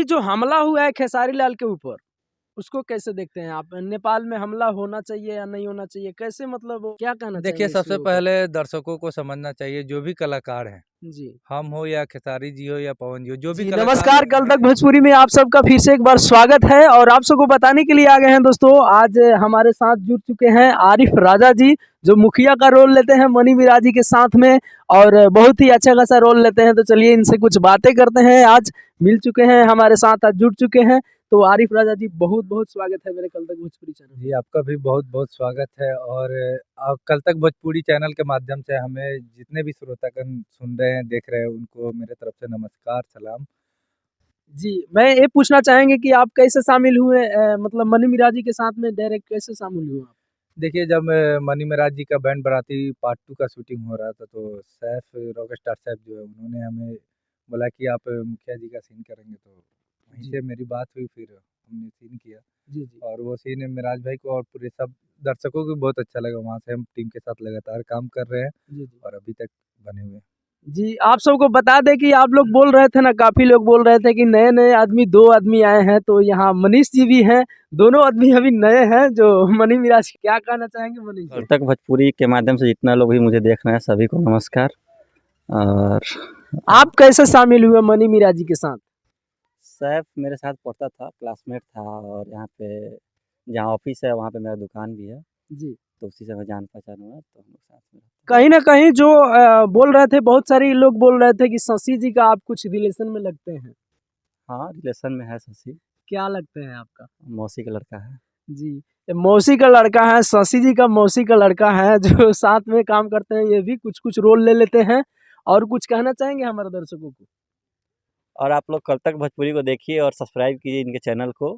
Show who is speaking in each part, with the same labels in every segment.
Speaker 1: अभी जो हमला हुआ है खेसारी लाल के ऊपर, उसको कैसे देखते हैं आप? नेपाल में हमला होना चाहिए या नहीं होना चाहिए? कैसे मतलब वो क्या कहना
Speaker 2: देखिए,
Speaker 1: चाहेंगे इसके
Speaker 2: सबसे
Speaker 1: ऊपर?
Speaker 2: पहले दर्शकों को समझना चाहिए, जो भी कलाकार हैं,
Speaker 1: जी।
Speaker 2: हम हो या खेसारी जी हो या पवन जी हो, जो भी
Speaker 1: जी,
Speaker 2: कलाकार
Speaker 1: नमस्कार। कल तक
Speaker 2: हैं।
Speaker 1: भोजपुरी में आप सबका फिर से एक बार स्वागत है और आप सबको बताने के लिए आ गए हैं दोस्तों, आज हमारे साथ जुड़ चुके हैं आरिफ राजा जी, जो मुखिया का रोल लेते हैं मनी मिराज जी के साथ में और बहुत ही अच्छा खासा रोल लेते हैं। तो चलिए इनसे कुछ बातें करते हैं। आज मिल चुके हैं, हमारे साथ आज जुड़ चुके हैं। तो आरिफ राजा जी, बहुत बहुत स्वागत है मेरे कल तक भोजपुरी चैनल
Speaker 2: जी, आपका भी बहुत बहुत स्वागत है। और आप कल तक भोजपुरी चैनल के माध्यम से हमें जितने भी श्रोतागण सुन रहे हैं, देख रहे हैं, उनको मेरे तरफ से नमस्कार, सलाम।
Speaker 1: जी। मैं ये पूछना चाहेंगे कि आप कैसे शामिल हुए, मतलब मनी मिराज जी के साथ में डायरेक्ट कैसे शामिल हुए आप?
Speaker 2: देखिए, जब मनी महाराज जी का बैंड बाराती पार्ट 2 का शूटिंग हो रहा था, तो सैफ रॉकस्टार सैफ जो है, उन्होंने हमें बोला कि आप मुखिया जी का सीन करेंगे, तो वहीं
Speaker 1: जी।
Speaker 2: से मेरी बात हुई, फिर हमने सीन किया।
Speaker 1: जी, जी।
Speaker 2: और वो सीन मिराज भाई को और पूरे सब दर्शकों को बहुत अच्छा लगा। वहाँ से हम टीम के साथ लगातार काम कर रहे हैं
Speaker 1: जी, जी।
Speaker 2: और अभी तक बने हुए हैं।
Speaker 1: जी, आप सबको बता दें कि आप लोग बोल रहे थे ना, काफ़ी लोग बोल रहे थे कि नए-नए आदमी 2 आदमी आए हैं, तो यहाँ मनीष जी भी हैं। दोनों आदमी अभी नए हैं जो मनी मिराज, क्या कहना चाहेंगे मनीष
Speaker 3: कल
Speaker 1: जी?
Speaker 3: तक भोजपुरी के माध्यम से जितना लोग भी मुझे देख रहे हैं सभी को नमस्कार। और
Speaker 1: आप कैसे शामिल हुए मनी मिराज जी के साथ?
Speaker 3: सैफ मेरे साथ पढ़ता था, क्लासमेट था, और यहाँ पे जहाँ ऑफिस है वहाँ पे मेरा दुकान भी है,
Speaker 1: जी।
Speaker 3: तो उसी से मैं जान पहचान हुआ, तो हम लोग साथ में रहते
Speaker 1: कहीं न कहीं जो बोल रहे थे, बहुत सारे लोग बोल रहे थे कि शशि जी का आप कुछ रिलेशन में लगते हैं।
Speaker 3: हैं। हाँ, रिलेशन में है शशि,
Speaker 1: क्या लगते हैं आपका?
Speaker 3: मौसी का लड़का है।
Speaker 1: जी, ये मौसी का लड़का है, शशि जी का मौसी का लड़का है जो साथ में काम करते हैं, ये भी कुछ-कुछ रोल ले लेते हैं। और कुछ कहना चाहेंगे हमारे दर्शकों को?
Speaker 3: और आप लोग कल तक भोजपुरी को देखिए और सब्सक्राइब कीजिए इनके चैनल को,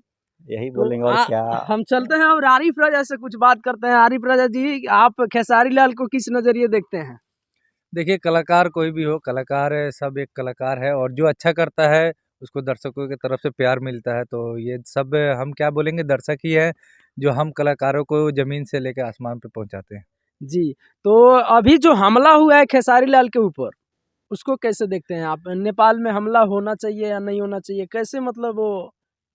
Speaker 3: यही
Speaker 1: तो
Speaker 3: बोलेंगे और क्या।
Speaker 1: हम चलते हैं और आरिफ राजा से कुछ बात करते हैं। आरिफ राजा जी, आप खेसारी लाल को किस नज़रिए देखते हैं?
Speaker 2: देखिए, कलाकार कोई भी हो, कलाकार है, सब एक कलाकार है, और जो अच्छा करता है उसको दर्शकों की तरफ से प्यार मिलता है। तो ये सब हम क्या बोलेंगे, दर्शक ही है जो हम कलाकारों को ज़मीन से लेके आसमान पे पहुँचाते हैं।
Speaker 1: जी, तो अभी जो हमला हुआ है खेसारी लाल के ऊपर, उसको कैसे देखते हैं आप? नेपाल में हमला होना चाहिए या नहीं होना चाहिए? कैसे मतलब वो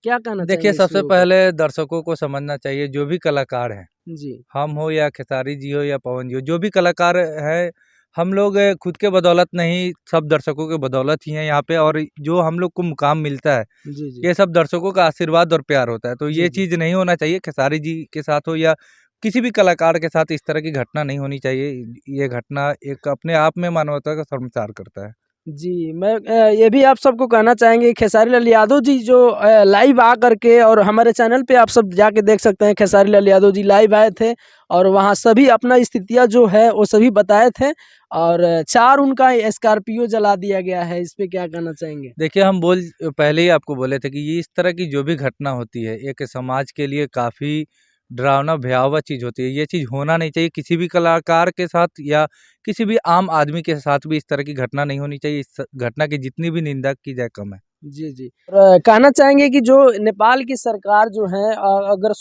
Speaker 1: क्या कहना
Speaker 2: देखिए,
Speaker 1: चाहेंगे इसके
Speaker 2: सबसे
Speaker 1: ऊपर?
Speaker 2: पहले दर्शकों को समझना चाहिए, जो भी कलाकार हैं,
Speaker 1: जी।
Speaker 2: हम हो या खेसारी जी हो या पवन जी हो, जो भी कलाकार हैं, हम लोग खुद के बदौलत नहीं, सब दर्शकों के बदौलत ही हैं यहाँ पे। और जो हम लोग को मुकाम मिलता है,
Speaker 1: जी, जी।
Speaker 2: ये सब दर्शकों का आशीर्वाद और प्यार होता है। तो
Speaker 1: जी,
Speaker 2: ये
Speaker 1: जी।
Speaker 2: चीज़ नहीं होना चाहिए, खेसारी जी के साथ हो या किसी भी कलाकार के साथ इस तरह की घटना नहीं होनी चाहिए। ये घटना एक अपने आप में मानवता का शर्मसार करता है।
Speaker 1: जी, मैं ये भी आप सबको कहना चाहेंगे, खेसारी लाल यादव जी जो लाइव आ करके, और हमारे चैनल पे आप सब जाके देख सकते हैं, खेसारी लाल यादव जी लाइव आए थे और वहाँ सभी अपना स्थितियाँ जो है वो सभी बताए थे और 4 उनका स्कॉर्पियो जला दिया गया है। इस पे क्या कहना चाहेंगे?
Speaker 2: देखिए, हम पहले ही आपको बोले थे कि ये इस तरह की जो भी घटना होती है, एक समाज के लिए काफ़ी डरावना, भयावह चीज़ होती है। ये चीज़ होना नहीं चाहिए किसी भी कलाकार के साथ या किसी भी आम आदमी के साथ भी। इस तरह की घटना नहीं होनी चाहिए। इस घटना की जितनी भी निंदा की जाए कम है।
Speaker 1: जी, जी। और कहना चाहेंगे कि जो नेपाल की सरकार जो है, अगर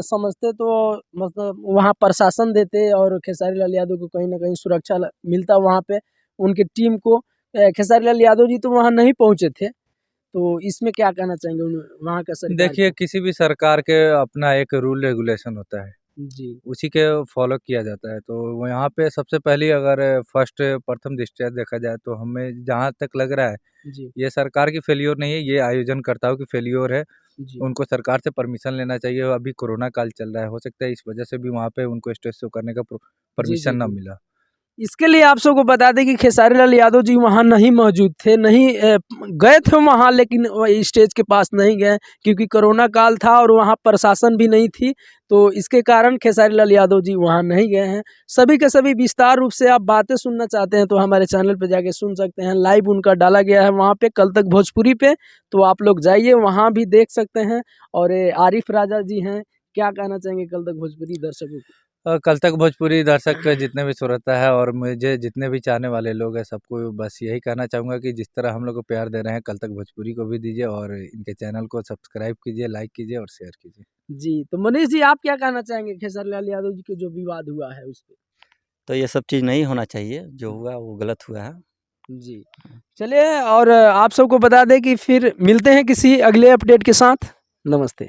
Speaker 1: समझते तो मतलब वहाँ प्रशासन देते और खेसारी लाल यादव को कहीं न कहीं सुरक्षा मिलता वहाँ पे उनकी टीम को। खेसारी लाल यादव जी तो वहाँ नहीं पहुँचे थे, तो इसमें क्या कहना चाहेंगे वहाँ का सरकार
Speaker 2: देखिए,
Speaker 1: को?
Speaker 2: किसी भी सरकार के अपना एक रूल रेगुलेशन होता है,
Speaker 1: जी।
Speaker 2: उसी के फॉलो किया जाता है। तो वो यहाँ पे सबसे पहले अगर प्रथम दृष्टया देखा जाए, तो हमें जहाँ तक लग रहा है,
Speaker 1: जी।
Speaker 2: ये सरकार की फेल्योर नहीं है, ये आयोजनकर्ताओं की फेल्योर है।
Speaker 1: जी।
Speaker 2: उनको सरकार से परमिशन लेना चाहिए। अभी कोरोना काल चल रहा है, हो सकता है इस वजह से भी वहाँ पे उनको स्टेज शो करने का
Speaker 1: जी,
Speaker 2: परमिशन
Speaker 1: जी,
Speaker 2: ना
Speaker 1: जी।
Speaker 2: मिला।
Speaker 1: इसके लिए आप सबको बता दें कि खेसारी लाल यादव जी वहाँ नहीं मौजूद थे, नहीं गए थे वहाँ, लेकिन स्टेज के पास नहीं गए क्योंकि कोरोना काल था और वहाँ प्रशासन भी नहीं थी, तो इसके कारण खेसारी लाल यादव जी वहाँ नहीं गए हैं। सभी के सभी विस्तार रूप से आप बातें सुनना चाहते हैं तो हमारे चैनल पे जाके सुन सकते हैं, लाइव उनका डाला गया है वहाँ पे कल तक भोजपुरी पे, तो आप लोग जाइए वहाँ भी देख सकते हैं। और आरिफ राजा जी हैं, क्या कहना चाहेंगे कल तक भोजपुरी दर्शकों को?
Speaker 2: कल तक भोजपुरी दर्शक के जितने भी श्रोता है और मुझे जितने भी चाहने वाले लोग हैं, सबको बस यही कहना चाहूँगा कि जिस तरह हम लोग को प्यार दे रहे हैं, कल तक भोजपुरी को भी दीजिए और इनके चैनल को सब्सक्राइब कीजिए, लाइक कीजिए और शेयर कीजिए।
Speaker 1: जी, तो मनीष जी, आप क्या कहना चाहेंगे खेसारी लाल यादव जी के जो विवाद हुआ है उस पे?
Speaker 3: तो ये सब चीज़ नहीं होना चाहिए, जो हुआ वो गलत हुआ है।
Speaker 1: जी। चलिए और आप सबको बता दें कि फिर मिलते हैं किसी अगले अपडेट के साथ। नमस्ते।